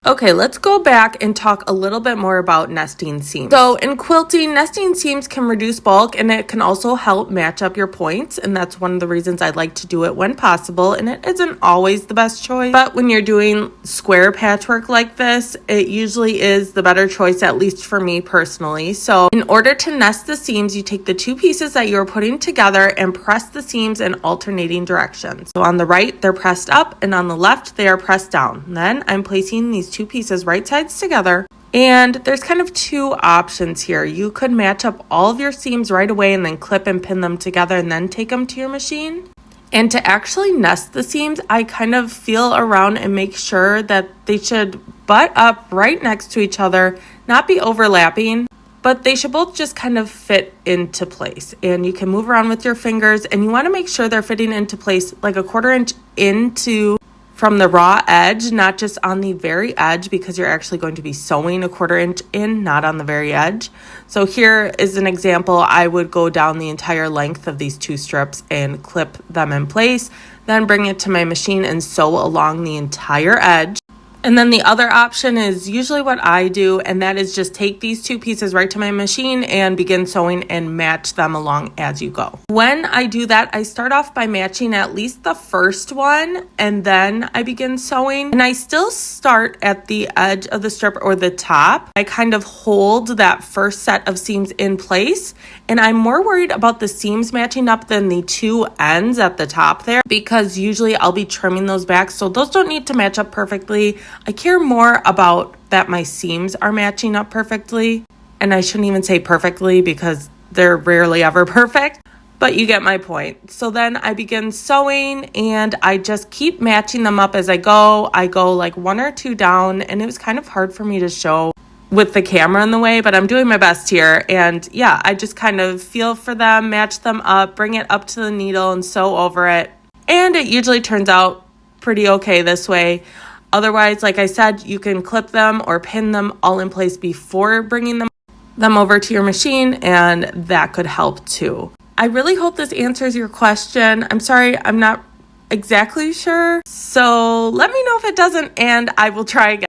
Okay, let's go back and talk a little bit more about nesting seams. So in quilting, nesting seams can reduce bulk and it can also help match up your points. And that's one of the reasons I like to do it when possible. And it isn't always the best choice, but when you're doing square patchwork like this, it usually is the better choice, at least for me personally. So in order to nest the seams, you take the two pieces that you're putting together and press the seams in alternating directions. So on the right, they're pressed up, and on the left, they are pressed down. And then I'm placing these two pieces right sides together, and there's kind of two options here. You could match up all of your seams right away and then clip and pin them together and then take them to your machine. And to actually nest the seams, I kind of feel around and make sure that they should butt up right next to each other, not be overlapping, but they should both just kind of fit into place. And you can move around with your fingers, and you want to make sure they're fitting into place like a 1/4 inch into from the raw edge, not just on the very edge, because you're actually going to be sewing a 1/4 inch in, not on the very edge. So here is an example. I would go down the entire length of these two strips and clip them in place, then bring it to my machine and sew along the entire edge. And then the other option is usually what I do, and that is just take these two pieces right to my machine and begin sewing and match them along as you go. When I do that, I start off by matching at least the first one, and then I begin sewing. And I still start at the edge of the strip or the top. I kind of hold that first set of seams in place, and I'm more worried about the seams matching up than the two ends at the top there, because usually I'll be trimming those back, so those don't need to match up perfectly. I care more about that my seams are matching up perfectly, and I shouldn't even say perfectly because they're rarely ever perfect, but you get my point. So then I begin sewing, and I just keep matching them up as I go. I go like 1 or 2 down, and it was kind of hard for me to show with the camera in the way, but I'm doing my best here. And yeah, I just kind of feel for them, match them up, bring it up to the needle and sew over it. And it usually turns out pretty okay this way. Otherwise, like I said, you can clip them or pin them all in place before bringing them over to your machine, and that could help too. I really hope this answers your question. I'm sorry, I'm not exactly sure. So let me know if it doesn't, and I will try again.